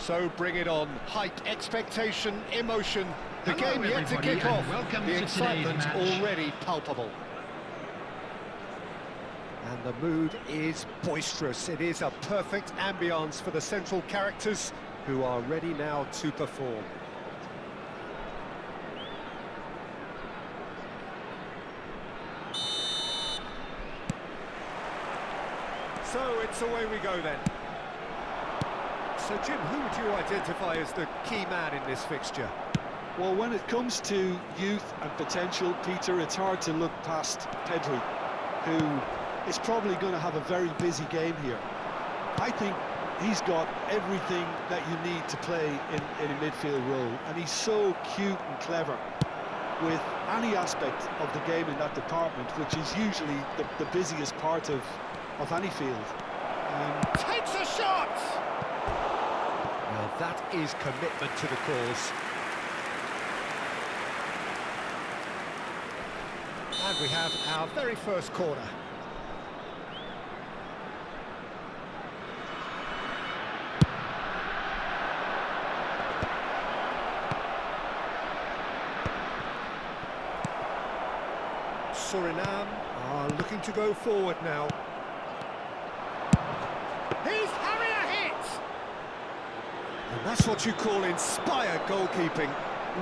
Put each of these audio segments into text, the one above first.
So bring it on. Hype, expectation, emotion. The Hello, game yet to everybody, kick and off. welcome The to excitement today's match. already palpable. And the mood is boisterous. It is a perfect ambience for the central characters who are ready now to perform. So it's away we go then. So Jim, who would you identify as the key man in this fixture? Well, when it comes to youth and potential, Peter, it's hard to look past Pedri, who is probably going to have a very busy game here. I think he's got everything that you need to play in a midfield role, and he's so cute and clever with any aspect of the game in that department, which is usually the busiest part of any field. Takes a shot! Well, that is commitment to the cause. And we have our very first corner. Suriname are looking to go forward now. He's having a hit! And that's what you call inspired goalkeeping.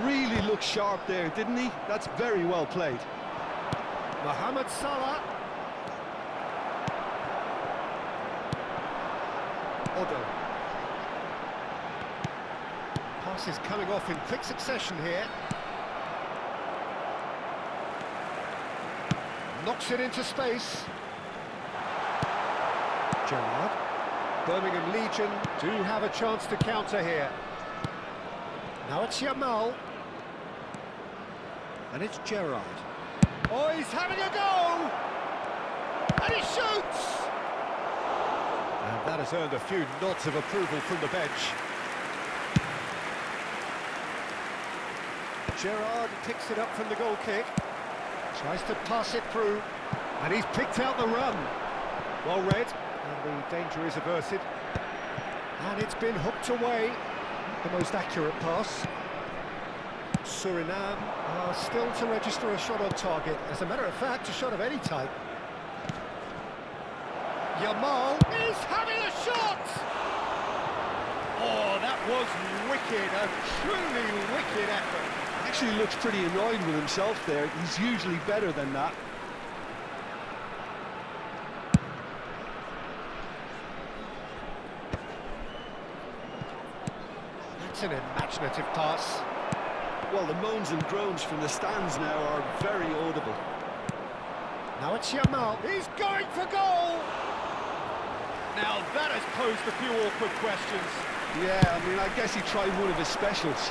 Really looked sharp there, didn't he? That's very well played. Mohamed Salah. Odo. Pass is coming off in quick succession here. Knocks it into space. Gerrard. Birmingham Legion do have a chance to counter here. Now it's Yamal. And it's Gerrard. Oh, he's having a go! And he shoots! And that has earned a few nods of approval from the bench. Gerrard picks it up from the goal kick. Tries to pass it through. And he's picked out the run. Well read. And the danger is averted. And it's been hooked away. The most accurate pass. Suriname are still to register a shot on target. As a matter of fact, a shot of any type. Yamal is having a shot! Oh, that was wicked, a truly wicked effort. Actually looks pretty annoyed with himself there. He's usually better than that. That's an imaginative pass. Well, the moans and groans from the stands now are very audible. Now it's Yamal. He's going for goal! Now that has posed a few awkward questions. Yeah, I mean, I guess he tried one of his specials.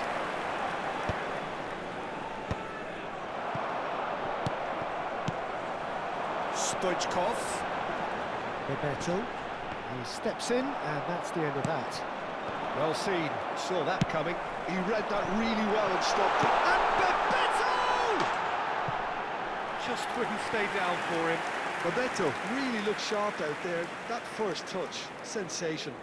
Stoichkov. Bebeto. He steps in, and that's the end of that. Well seen. Saw that coming. He read that really well and stopped it. And Bebeto! Just wouldn't stay down for him. Bebeto really looked sharp out there. That first touch, sensation.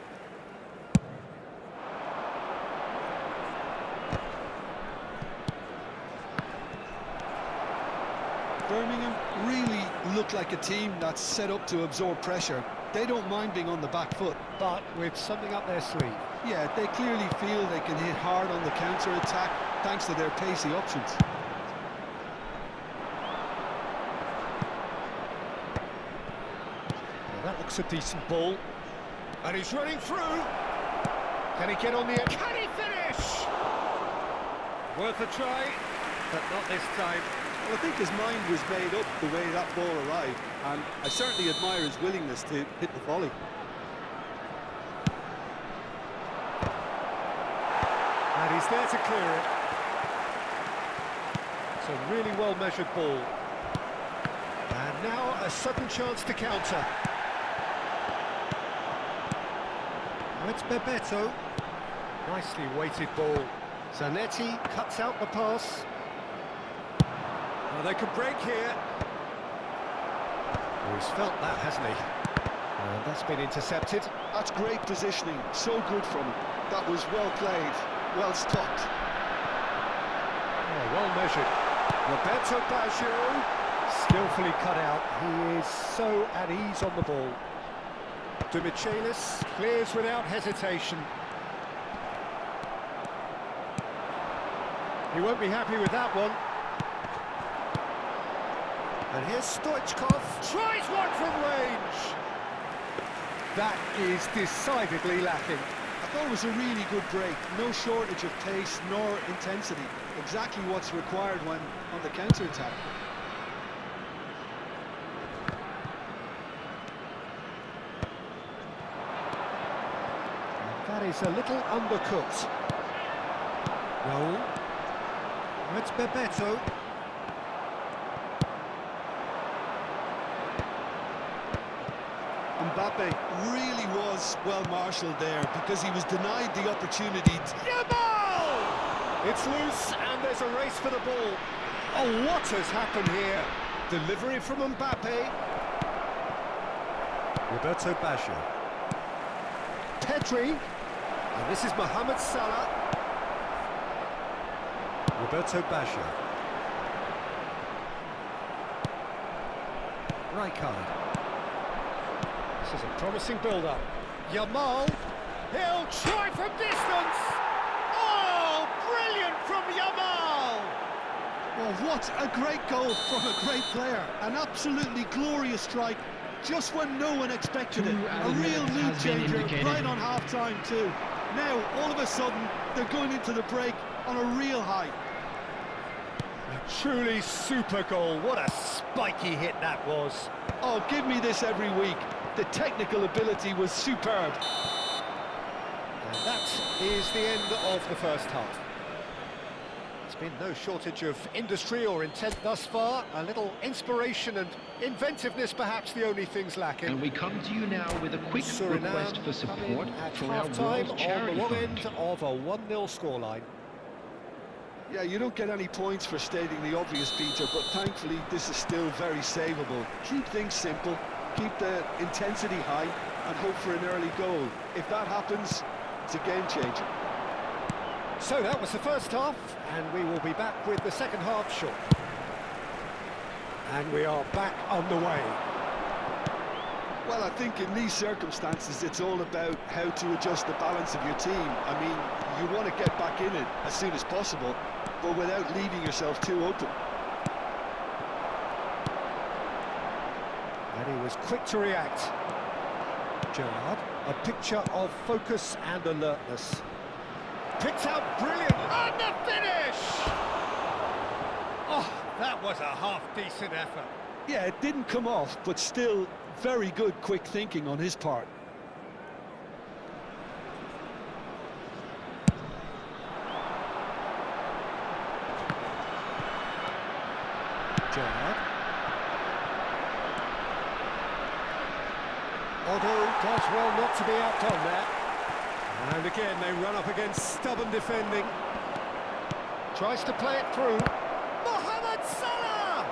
Birmingham really look like a team that's set up to absorb pressure. They don't mind being on the back foot. But with something up their sleeve. Yeah, they clearly feel they can hit hard on the counter-attack thanks to their pacey options. Well, that looks a decent ball. And he's running through. Can he get on the edge? Can he finish? Worth a try, but not this time. Well, I think his mind was made up the way that ball arrived, and I certainly admire his willingness to hit the volley. And he's there to clear it. It's a really well-measured ball. And now a sudden chance to counter. Now it's Bebeto. Nicely weighted ball. Zanetti cuts out the pass. Well, they could break here. Oh, he's felt that, hasn't he? And that's been intercepted. That's great positioning, so good from him. That was well played, well stopped. Oh, well measured. Roberto Baggio, skillfully cut out. He is so at ease on the ball. De Michelis clears without hesitation. He won't be happy with that one. And here's Stoichkov, tries one from range. That is decidedly lacking. I thought it was a really good break. No shortage of pace nor intensity. Exactly what's required when on the counter-attack. That is a little undercooked. Raul. It's Bebeto. Mbappe really was well marshalled there because he was denied the opportunity to... Yamal! It's loose and there's a race for the ball. Oh, what has happened here? Delivery from Mbappe. Roberto Baggio. Pedri. And this is Mohamed Salah. Roberto Baggio. Rijkaard. This is a promising build-up. Yamal. He'll try from distance. Oh, brilliant from Yamal! Well, what a great goal from a great player. An absolutely glorious strike, just when no one expected it. A real mood changer, right on half-time too. Now, all of a sudden, they're going into the break on a real high. A truly super goal. What a spiky hit that was. Oh, give me this every week. The technical ability was superb. And that is the end of the first half. There's been no shortage of industry or intent thus far. A little inspiration and inventiveness, perhaps the only things lacking. And we come to you now with a quick request for support for our half-time World on Charity the wrong Fund. end of a 1-0 scoreline. Yeah, you don't get any points for stating the obvious, Peter, but thankfully this is still very savable. Keep things simple, keep the intensity high, and hope for an early goal. If that happens, it's a game changer. So that was the first half, and we will be back with the second half shortly. And we are back on the way. Well, I think in these circumstances, it's all about how to adjust the balance of your team. I mean, you want to get back in it as soon as possible, but without leaving yourself too open. And he was quick to react. Gerrard, a picture of focus and alertness. Picked out brilliant, and the finish! Oh, that was a half-decent effort. Yeah, it didn't come off, but still very good quick thinking on his part. Gerrard. Otto does well not to be outdone there. And again, they run up against stubborn defending. Tries to play it through. Mohamed Salah!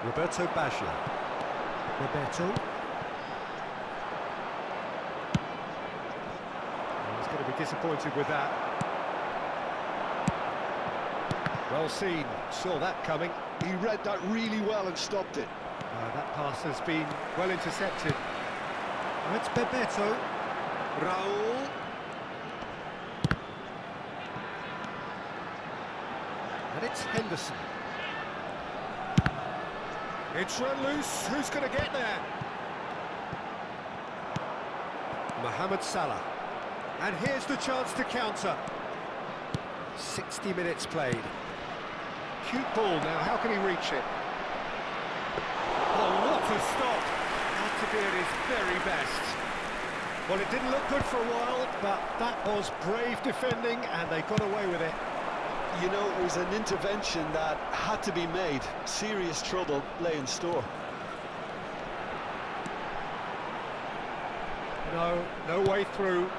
Roberto Baggio. Roberto. He's going to be disappointed with that. Well seen, saw that coming. He read that really well and stopped it. That pass has been well intercepted. Oh, it's Bebeto. Raul. And it's Henderson. It's run loose. Who's going to get there? Mohamed Salah. And here's the chance to counter. 60 minutes played. Cute ball now. How can he reach it? Oh, what a stop. Had to be at his very best. Well, it didn't look good for a while, but that was brave defending, and they got away with it. You know, it was an intervention that had to be made. Serious trouble lay in store. No way through.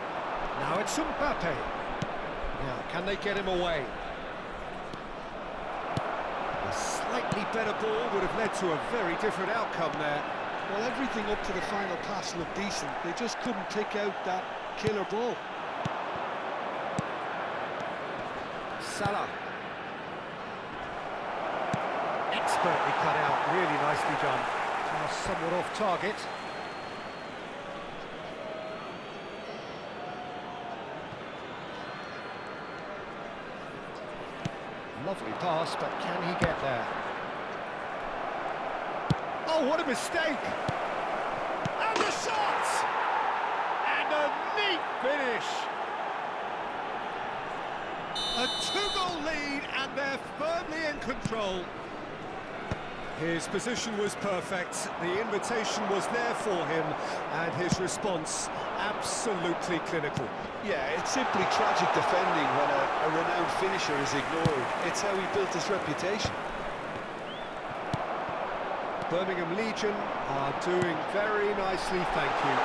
Now it's Mbappe. Now, can they get him away? A slightly better ball would have led to a very different outcome there. Well, everything up to the final pass looked decent. They just couldn't pick out that killer ball. Salah. Expertly cut out, really nicely done. Pass somewhat off target. Lovely pass, but can he get there? Oh, what a mistake! And the shot! And a neat finish! A two-goal lead, and they're firmly in control. His position was perfect, the invitation was there for him, and his response absolutely clinical. Yeah, it's simply tragic defending when a renowned finisher is ignored. It's how he built his reputation. Birmingham Legion are doing very nicely, thank you.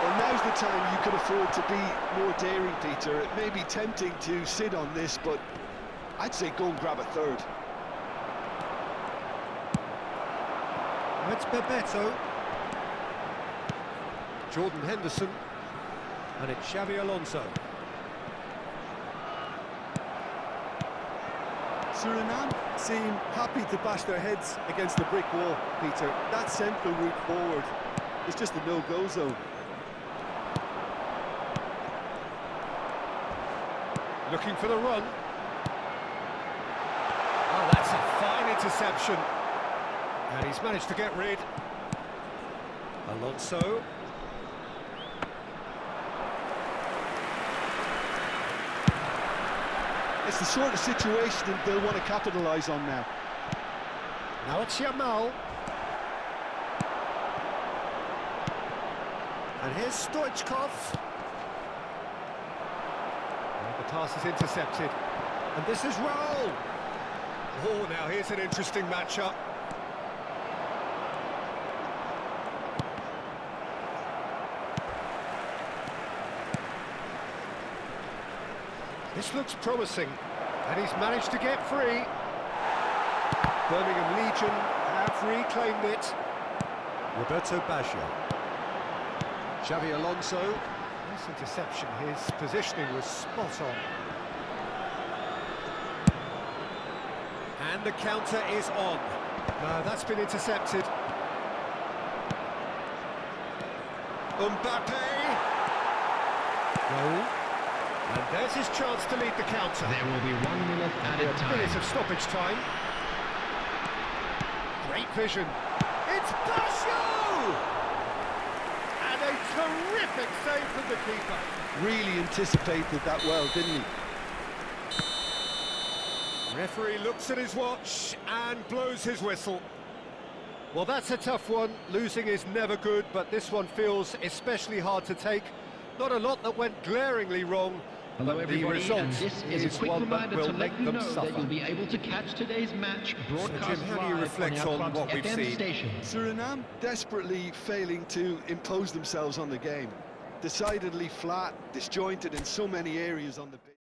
Well, now's the time you can afford to be more daring, Peter. It may be tempting to sit on this, but I'd say go and grab a third. It's Bebeto. Jordan Henderson. And it's Xabi Alonso. Suriname seem happy to bash their heads against the brick wall, Peter. That central route forward is just a no-go zone. Looking for the run. Oh, that's a fine interception. And he's managed to get rid. Alonso. It's the sort of situation that they'll want to capitalise on now. Now it's Yamal. And here's Stoichkov. And the pass is intercepted. And this is Raul. Oh, now here's an interesting matchup. This looks promising, and he's managed to get free. Birmingham Legion have reclaimed it. Roberto Baggio. Xabi Alonso. Nice interception, his positioning was spot on. And the counter is on. No, that's been intercepted. Mbappe. Goal. And there's his chance to lead the counter. There will be 1 minute added A time. minute of stoppage time. Great vision. It's Baggio! And a terrific save from the keeper. Really anticipated that well, didn't he? Referee looks at his watch and blows his whistle. Well, that's a tough one. Losing is never good, but this one feels especially hard to take. Not a lot that went glaringly wrong. Hello But the everybody, result and this is a quick one that reminder will to make let you them know suffer. that you'll be able to catch today's match broadcast Jim, how do you live reflect on our on club's what we've FM seen? station. Suriname desperately failing to impose themselves on the game. Decidedly flat, disjointed in so many areas on the pitch.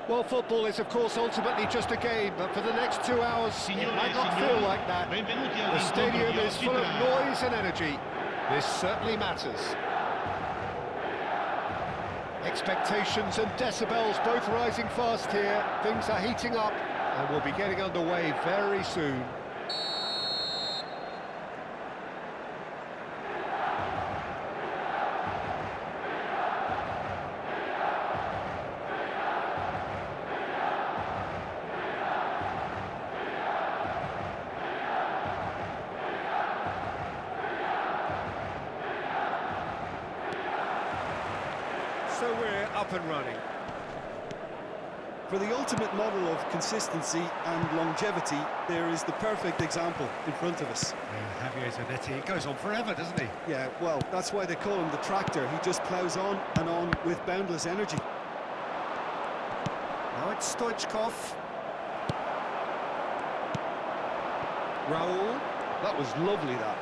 Well, football is, of course, ultimately just a game, but for the next 2 hours, it might not feel like that. The stadium is full of noise and energy. This certainly matters. Expectations and decibels both rising fast here. Things are heating up, and we'll be getting underway very soon. So we're up and running. For the ultimate model of consistency and longevity, there is the perfect example in front of us. Javier Zanetti, it goes on forever, doesn't he? Yeah, well, that's why they call him the tractor. He just ploughs on and on with boundless energy. Now it's Stoichkov. Raul. That was lovely, that.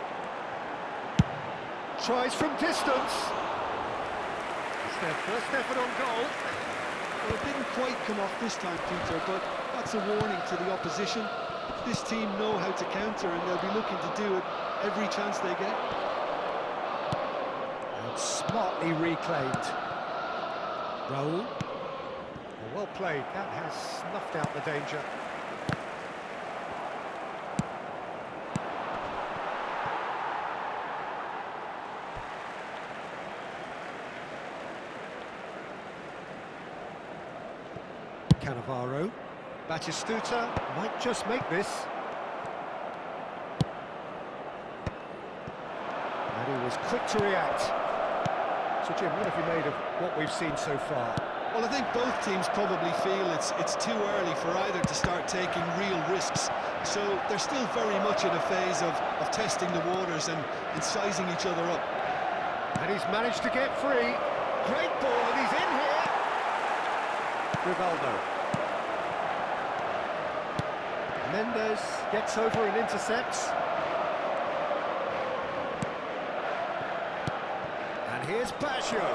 Tries from distance. It's their first effort on goal. Well, it didn't quite come off this time, Peter, but that's a warning to the opposition. This team know how to counter, and they'll be looking to do it every chance they get. And smartly reclaimed. Raul. Well played. That has snuffed out the danger. Cannavaro. Batistuta might just make this. And he was quick to react. So Jim, what have you made of what we've seen so far? Well, I think both teams probably feel it's too early for either to start taking real risks. So they're still very much in a phase of testing the waters and sizing each other up. And he's managed to get free. Great ball, and he's in here. Rivaldo. Mendes gets over and intercepts. And here's Baggio.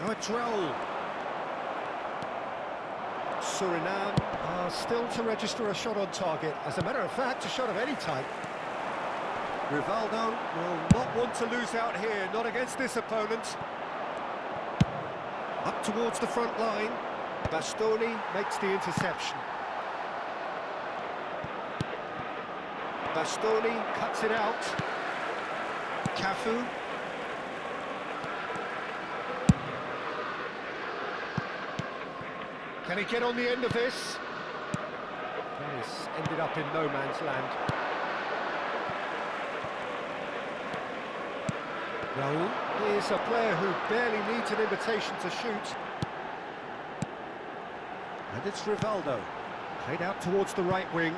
Now it's Raul. Suriname are still to register a shot on target. As a matter of fact, a shot of any type. Rivaldo will not want to lose out here, not against this opponent. Up towards the front line. Bastoni makes the interception. Bastoni cuts it out. Cafu. Can he get on the end of this? This ended up in no man's land. Raul is a player who barely needs an invitation to shoot. And it's Rivaldo. Played out towards the right wing.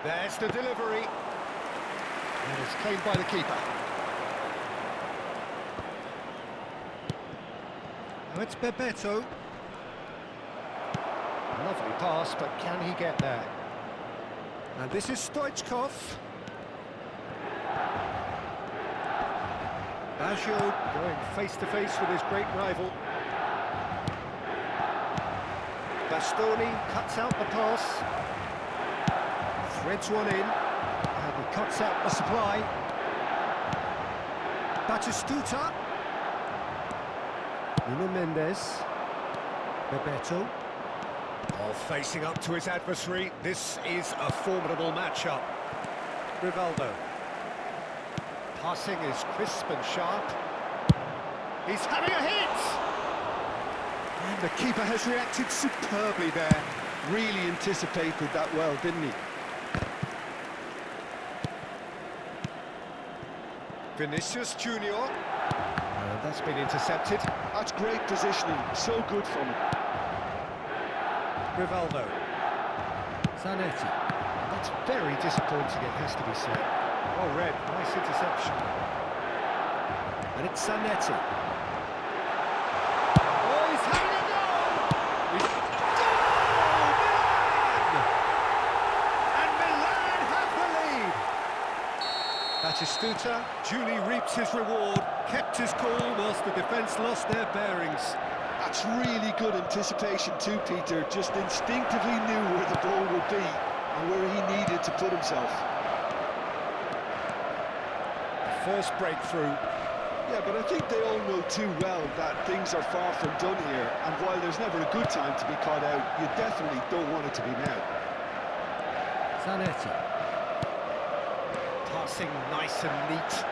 There's the delivery. And it's claimed by the keeper. Now it's Bebeto. Lovely pass, but can he get there? And this is Stoichkov. Baggio going face-to-face with his great rival. Bastoni cuts out the pass. Threads one in. And he cuts out the supply. Batistuta. Nuno Mendes. Bebeto. Oh, facing up to his adversary. This is a formidable matchup. Rivaldo. Passing is crisp and sharp. He's having a hit! And the keeper has reacted superbly there. Really anticipated that well, didn't he? Vinicius Junior. And that's been intercepted. That's great positioning, so good from him. Rivaldo. Zanetti. That's very disappointing, it has to be said. Well read, nice interception. And it's Zanetti. Oh, he's having a goal! He's... Goal! Milan! And Milan have the lead! Batistuta duly reaps his reward, kept his cool whilst the defence lost their bearings. That's really good anticipation too, Peter. Just instinctively knew where the ball would be and where he needed to put himself. First breakthrough. Yeah, but I think they all know too well that things are far from done here, and while there's never a good time to be caught out, you definitely don't want it to be now. Zanetti. Passing nice and neat.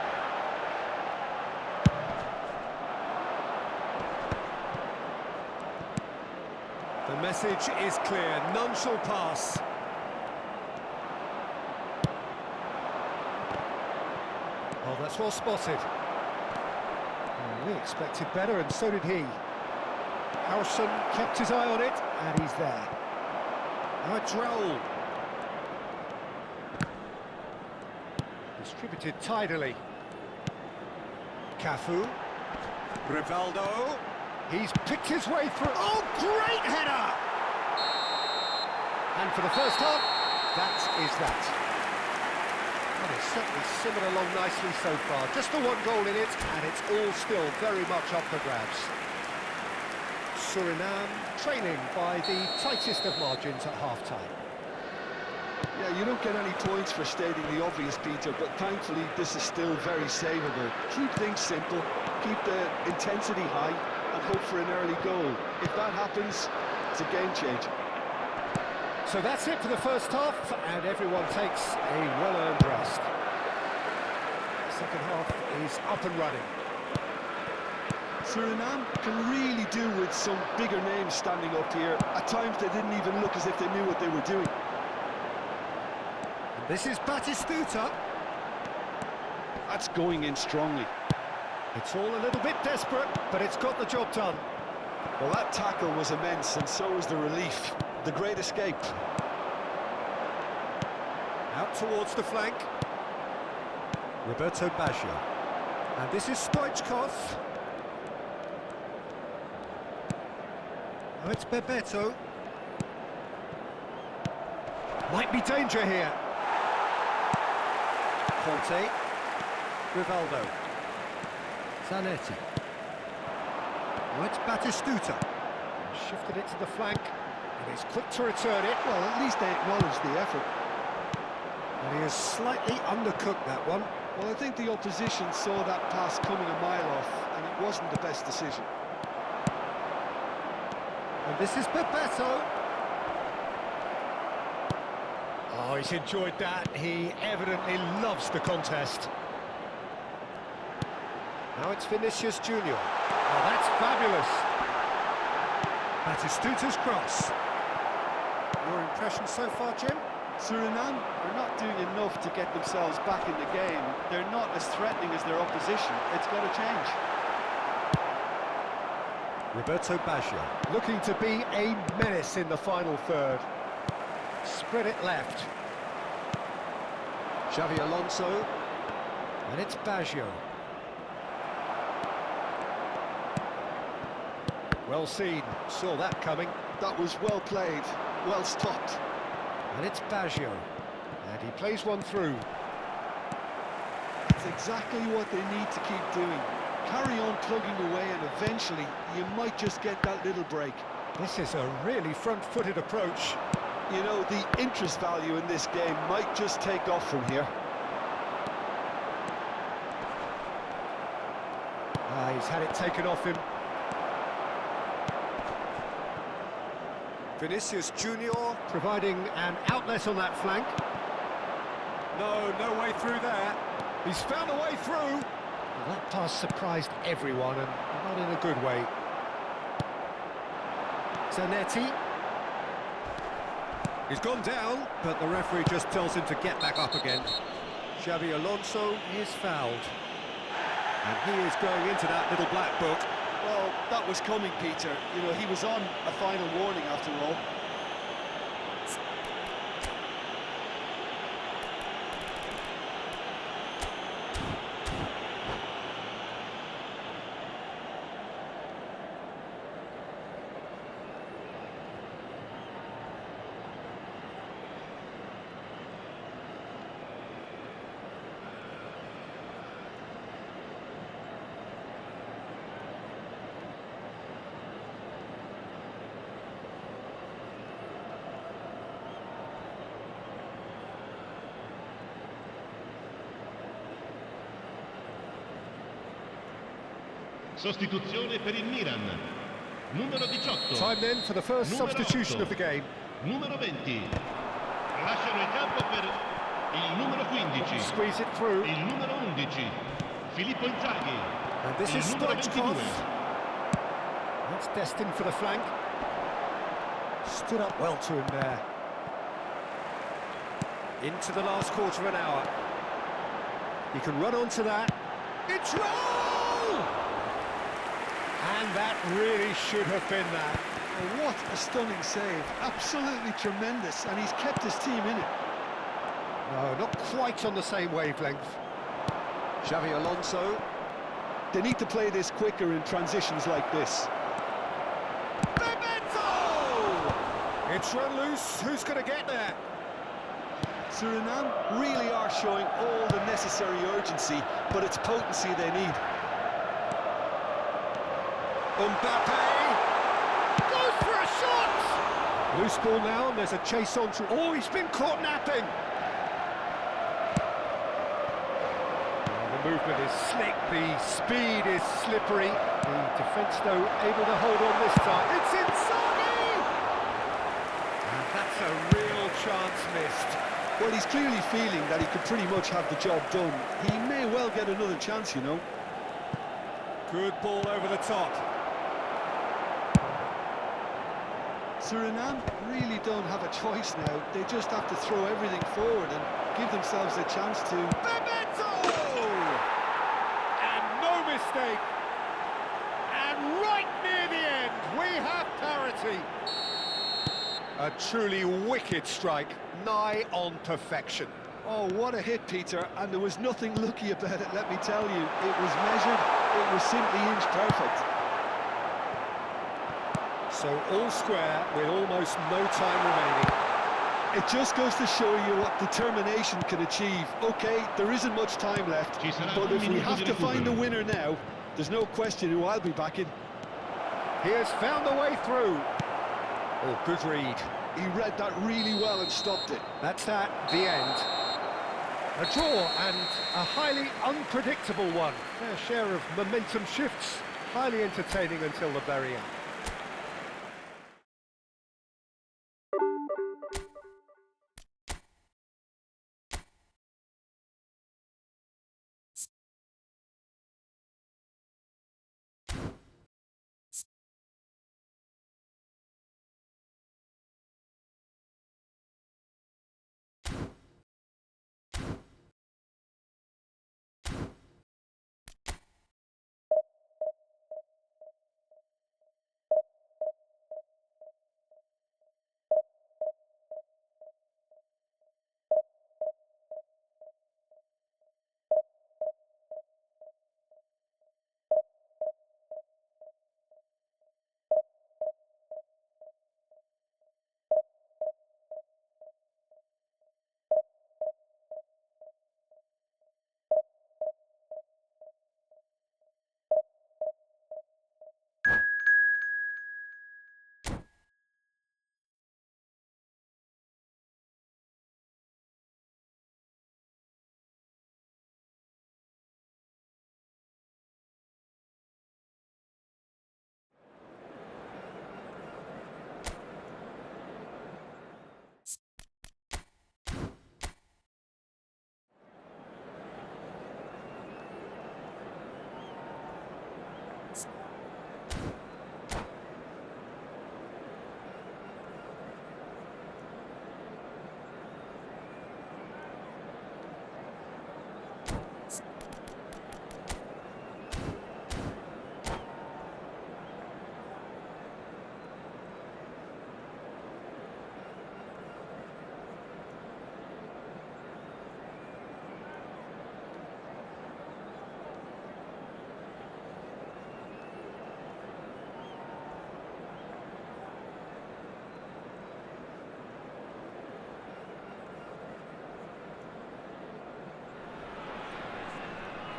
The message is clear, none shall pass. Oh, that's well spotted. Oh, we expected better, and so did he. Harrison kept his eye on it, and he's there. Now it's Raul. Distributed tidily. Cafu. Rivaldo. He's picked his way through. Oh, great header! And for the first half, that is that. Well, it's certainly simmered along nicely so far. Just the one goal in it, and it's all still very much up for grabs. Suriname trailing by the tightest of margins at half-time. Yeah, you don't get any points for stating the obvious, Peter, but thankfully this is still very savable. Keep things simple, keep the intensity high, and hope for an early goal. If that happens, it's a game changer. So that's it for the first half, and everyone takes a well-earned rest. The second half is up and running. Suriname can really do with some bigger names standing up here. At times they didn't even look as if they knew what they were doing. And this is Batistuta. That's going in strongly. It's all a little bit desperate, but it's got the job done. Well, that tackle was immense, and so was the relief. The great escape. Out towards the flank. Roberto Baggio. And this is Stoichkov. Oh, it's Bebeto. Might be danger here. Conte. Rivaldo. Zanetti. Oh, it's Batistuta. Shifted it to the flank. And he's quick to return it. Well, at least they acknowledge the effort. And he has slightly undercooked that one. Well, I think the opposition saw that pass coming a mile off, and it wasn't the best decision. And this is Bebeto. Oh, he's enjoyed that. He evidently loves the contest. Now it's Vinicius Junior. Oh, that's fabulous. Batistuta's cross. Your impression so far, Jim? Suriname are not doing enough to get themselves back in the game. They're not as threatening as their opposition. It's got to change. Roberto Baggio, looking to be a menace in the final third. Spread it left. Xavi Alonso. And it's Baggio. Well seen, saw that coming. That was well played, well stopped. And it's Baggio. And he plays one through. It's exactly what they need to keep doing. Carry on plugging away, and eventually you might just get that little break. This is a really front-footed approach. You know, the interest value in this game might just take off from here. He's had it taken off him. Vinicius Junior providing an outlet on that flank. No way through there. He's found a way through. Well, that pass surprised everyone, and not in a good way. Zanetti. He's gone down, but the referee just tells him to get back up again. Xavi Alonso is fouled. And he is going into that little black book. Well, that was coming, Peter. You know, he was on a final warning after all. Sostituzione per il Milan. Numero 18. Time then for the first Numero substitution 8. of the game. Numero 20. Lasciano il campo per il numero 15. Squeeze it through. Il numero 11. Filippo Inzaghi. And this Il is numero Stoichkov. 22. That's destined for the flank. Stood up well to him there. Into the last quarter of an hour. He can run onto that. It's roll! And that really should have been that. Oh, what a stunning save. Absolutely tremendous, and he's kept his team in it. No, not quite on the same wavelength. Xavi Alonso. They need to play this quicker in transitions like this. Bebeto! It's run loose. Who's going to get there? Suriname really are showing all the necessary urgency, but it's potency they need. Mbappe goes for a shot! Loose ball now, and there's a chase on to... Oh, he's been caught napping! The movement is slick, the speed is slippery. The defence, though, able to hold on this time. It's Inzaghi! And that's a real chance missed. Well, he's clearly feeling that he could pretty much have the job done. He may well get another chance, you know. Good ball over the top. Suriname really don't have a choice now. They just have to throw everything forward and give themselves a chance to... Bebeto! And no mistake. And right near the end, we have parity. A truly wicked strike, nigh on perfection. Oh, what a hit, Peter, and there was nothing lucky about it, let me tell you. It was measured, it was simply inch perfect. So all square with almost no time remaining. It just goes to show you what determination can achieve. OK, there isn't much time left, but if we have to find a winner now, there's no question who I'll be backing. He has found a way through. Oh, good read. He read that really well and stopped it. That's that, the end. A draw and a highly unpredictable one. Fair share of momentum shifts, highly entertaining until the very end.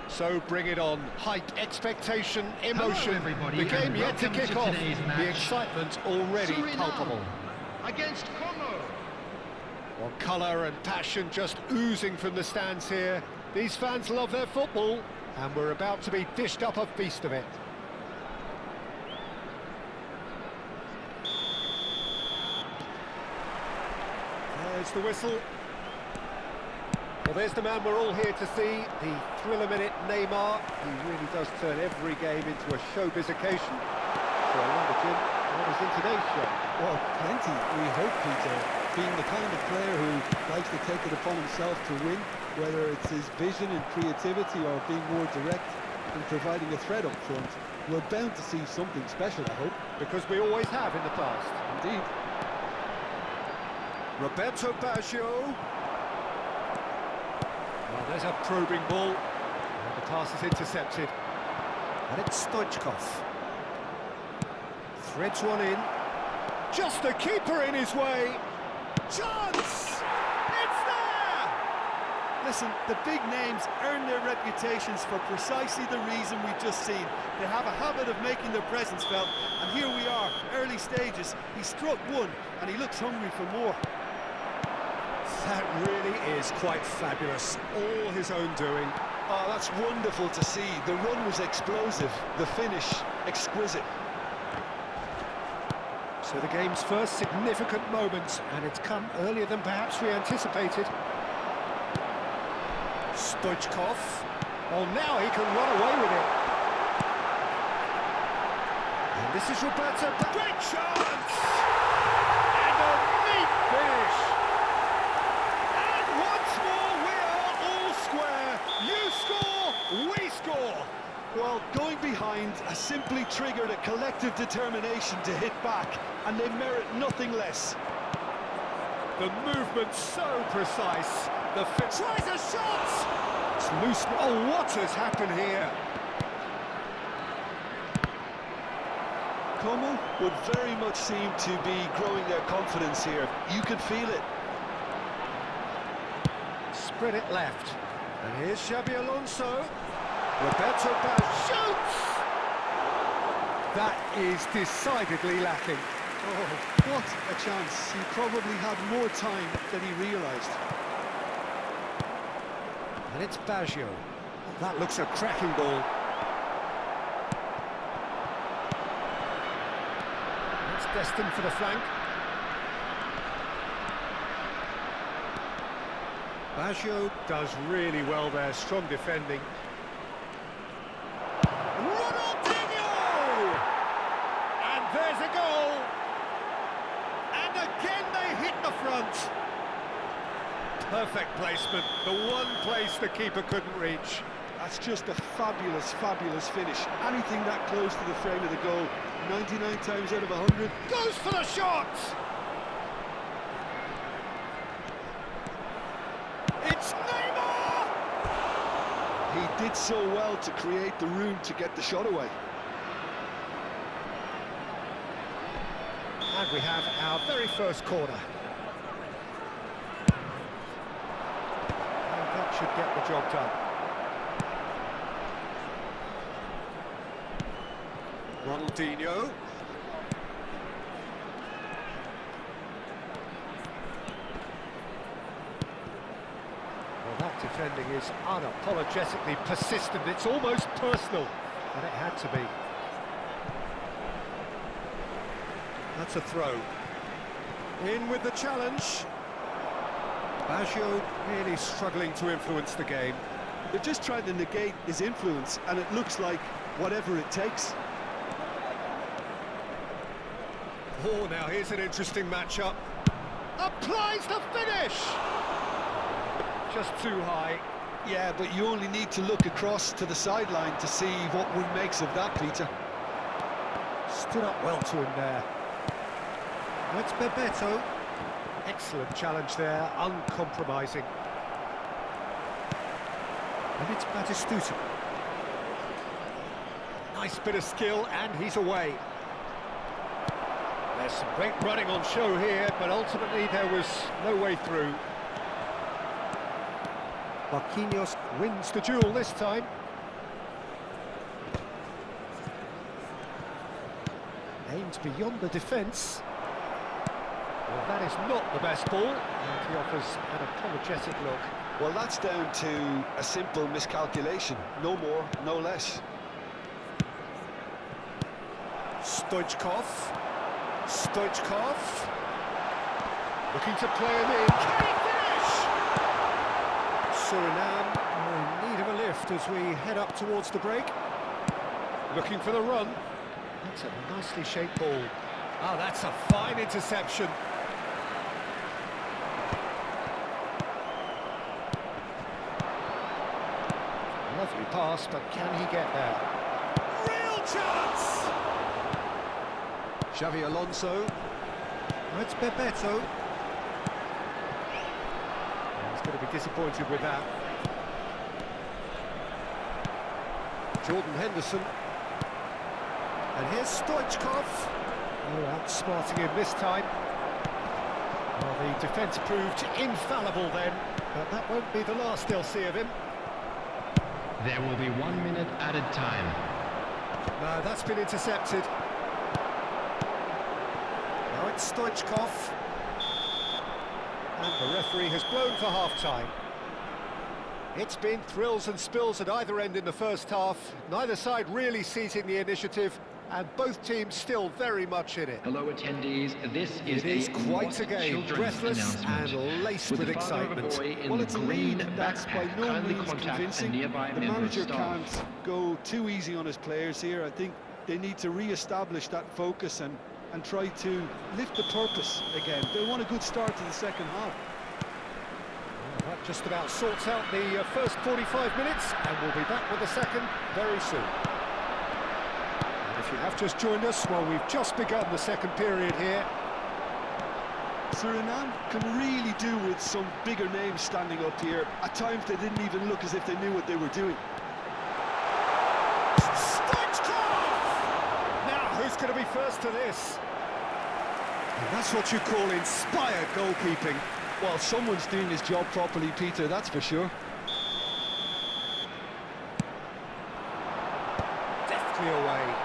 So bring it on. Hype, expectation, emotion. Hello, everybody, the game and yet to welcome kick to off. today's The match. excitement already Suriname palpable. against Congo. Well, colour and passion just oozing from the stands here. These fans love their football, and we're about to be dished up a feast of it. There's the whistle. Well, there's the man we're all here to see, the thriller-minute Neymar. He really does turn every game into a showbiz occasion. So I wonder, Jim, what is in today's show? Well, plenty, we hope, Peter. Being the kind of player who likes to take it upon himself to win, whether it's his vision and creativity or being more direct in providing a threat up front, we're bound to see something special, I hope. Because we always have in the past. Indeed. Roberto Baggio. Well, there's a probing ball. And the pass is intercepted. And it's Stoichkov. Threads one in. Just the keeper in his way. Chance! It's there! Listen, the big names earn their reputations for precisely the reason we've just seen. They have a habit of making their presence felt, and here we are, early stages. He struck one, and he looks hungry for more. That really is quite fabulous. All his own doing. Oh, that's wonderful to see. The run was explosive, the finish exquisite. So the game's first significant moment, and it's come earlier than perhaps we anticipated. Stoichkov. Well, now he can run away with it. And this is Roberto. Great chance! And a neat finish. And once more, we are all square. You score, we score. Well, going behind has simply triggered a collective determination to hit back, and they merit nothing less. The movement's so precise. The fit tries a shot! It's loose. Oh, what has happened here? Como would very much seem to be growing their confidence here. You can feel it. Spread it left. And here's Xabi Alonso. Roberto Baggio shoots! That is decidedly lacking. Oh, what a chance. He probably had more time than he realised. And it's Baggio. That looks a cracking ball. It's destined for the flank. Baggio does really well there, strong defending. Ronaldinho! And there's a goal! And again they hit the front. Perfect placement, the one place the keeper couldn't reach. That's just a fabulous, fabulous finish. Anything that close to the frame of the goal, 99 times out of 100. Goes for the shot! It's Neymar! He did so well to create the room to get the shot away. And we have our very first corner. And that should get the job done. Ronaldinho. Well, that defending is unapologetically persistent. It's almost personal, and it had to be. That's a throw. In with the challenge. Baggio really struggling to influence the game. They're just trying to negate his influence, and it looks like whatever it takes. Oh, now here's an interesting matchup. Applies the finish! Just too high. Yeah, but you only need to look across to the sideline to see what one makes of that, Peter. Stood up well to him there. That's Bebeto. Excellent challenge there, uncompromising. And it's Batistuta. Nice bit of skill, and he's away. There's some great running on show here, but ultimately there was no way through. Marquinhos wins the duel this time. Aims beyond the defence. Well, that is not the best ball, and he offers an apologetic look. Well, that's down to a simple miscalculation. No more, no less. Stoichkov. Stoichkov. Looking to play him in. Can he finish? Suriname are in need of a lift as we head up towards the break. Looking for the run. That's a nicely shaped ball. Oh, that's a fine interception. Lovely pass, but can he get there? Real chance! Xavi Alonso. It's Bebeto. He's going to be disappointed with that. Jordan Henderson. And here's Stoichkov. Oh, outsmarting him this time. Well, the defence proved infallible then, but that won't be the last they'll see of him. There will be 1 minute added time. No, that's been intercepted. Now it's Stoichkov. And the referee has blown for half-time. It's been thrills and spills at either end in the first half. Neither side really seizing the initiative, and both teams still very much in it. Hello attendees, this is It is quite a game, children's breathless announcement. and laced With with the father of a excitement. boy in Well, the it's a green lead that's by backpack. no Kindly means contact a convincing. nearby The member of manager staff. can't go too easy on his players here. I think they need to re-establish that focus and try to lift the purpose again. They want a good start to the second half. Well, that just about sorts out the first 45 minutes, and we'll be back with the second very soon. And if you have just joined us, well, we've just begun the second period here. Suriname can really do with some bigger names standing up here. At times they didn't even look as if they knew what they were doing. Stoichkov! Now, who's going to be first to this? And that's what you call inspired goalkeeping. Well, someone's doing his job properly, Peter, that's for sure. Deftly away.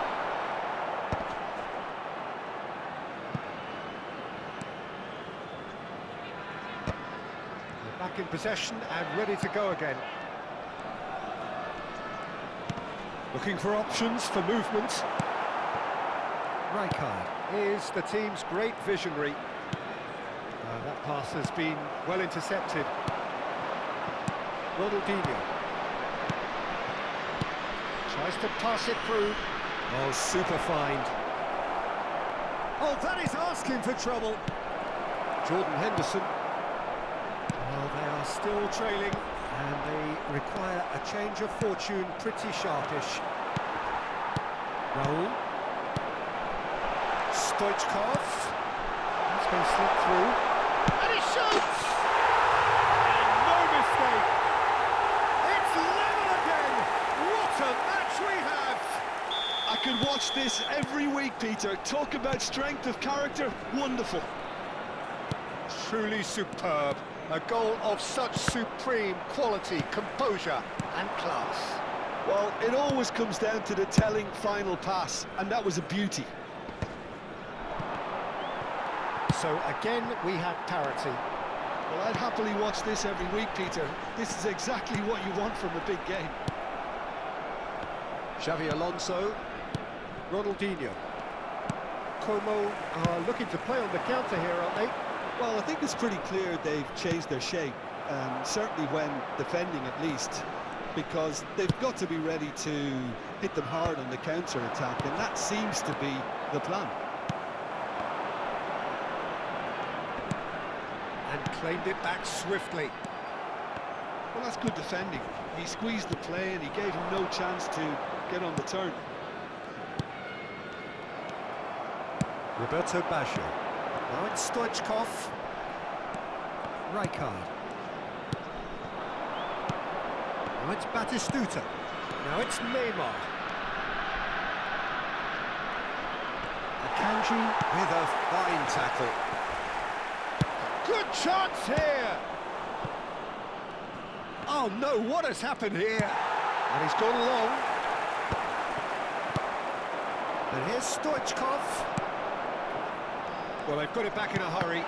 They're back in possession and ready to go again. Looking for options for movement. Rijkaard is the team's great visionary. That pass has been well intercepted. Ronaldinho tries to pass it through. Oh, super find. Oh, that is asking for trouble. Jordan Henderson. Oh, they are still trailing, and they require a change of fortune pretty sharpish. Raul. Stoichkov. That's been slipped through. And he shoots! And no mistake! It's level again! What a match we have! I could watch this every week, Peter. Talk about strength of character, wonderful. Truly superb. A goal of such supreme quality, composure and class. Well, it always comes down to the telling final pass, and that was a beauty. So again, we have parity. Well, I'd happily watch this every week, Peter. This is exactly what you want from a big game. Xavi Alonso. Ronaldinho. Como are looking to play on the counter here, aren't they? Well, I think it's pretty clear they've changed their shape, certainly when defending at least, because they've got to be ready to hit them hard on the counter-attack, and that seems to be the plan. And claimed it back swiftly. Well, that's good defending. He squeezed the play and he gave him no chance to get on the turn. Roberto Baggio. Now it's Stoichkov. Rijkaard. Now it's Batistuta. Now it's Neymar. Akanji with a fine tackle. Good chance here! Oh no, what has happened here? And he's gone long. And here's Stoichkov. Well, they've got it back in a hurry.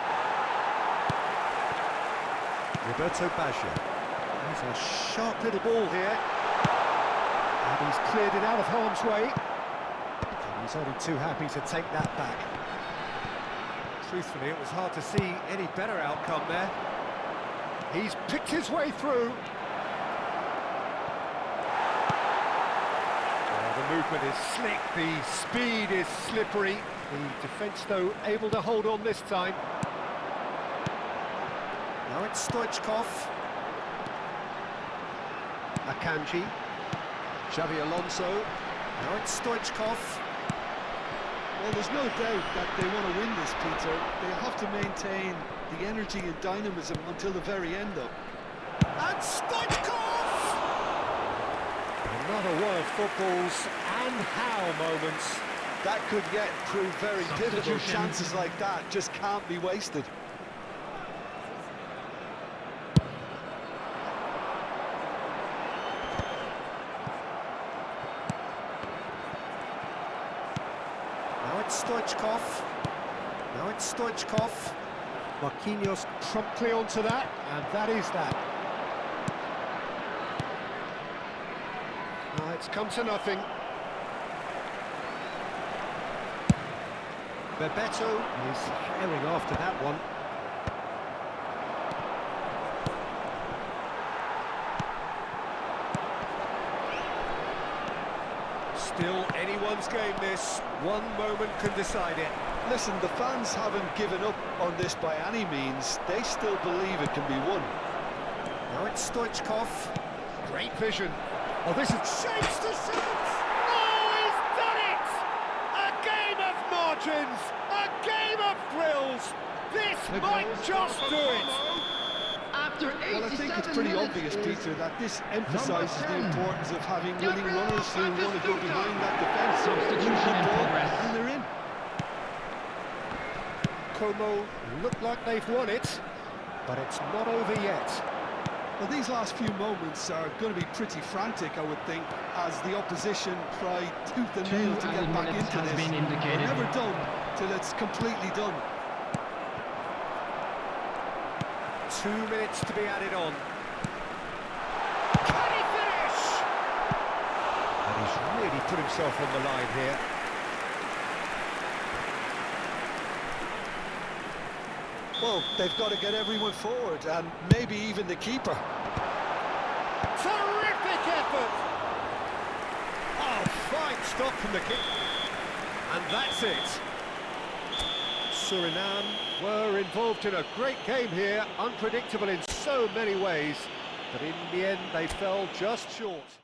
Roberto Baggio. There's a sharp little ball here. And he's cleared it out of harm's way. And he's only too happy to take that back. truthfully, it was hard to see any better outcome there. He's picked his way through. The movement is slick, the speed is slippery. The defence, though, able to hold on this time. Now it's Stoichkov. Akanji. Xabi Alonso. Now it's Stoichkov. Well, there's no doubt that they want to win this, Peter. They have to maintain the energy and dynamism until the very end, though. And Stoichkov! Another one of football's and how moments. That could yet prove very pivotal. Substitution. Chances like that just can't be wasted. Now it's Stoichkov. Now it's Stoichkov. Marquinhos promptly onto that, and that is that. It's come to nothing. Bebeto is herring after that one. Still anyone's game this. One moment can decide it. Listen, the fans haven't given up on this by any means. They still believe it can be won. Now it's Stoichkov. Great vision. Oh, this is shapes to shoot! Oh, he's done it! A game of margins, a game of thrills. This might just do it. After 87 Well, I think it's pretty minutes obvious, is Peter, that this emphasises the 10. importance of having willing runners who want to go Batistuta. behind that defence. Substitution Win the in ball, progress. and they're in. Como look like they've won it, but it's not over yet. Well, these last few moments are going to be pretty frantic, I would think, as the opposition try tooth and nail to get 2 back minutes into has this. been indicated. They're never done till it's completely done. 2 minutes to be added on. Can he finish? And he's really put himself on the line here. Well, they've got to get everyone forward, and maybe even the keeper. Terrific effort! Oh, fine stop from the kick. And that's it. Suriname were involved in a great game here, unpredictable in so many ways, but in the end they fell just short.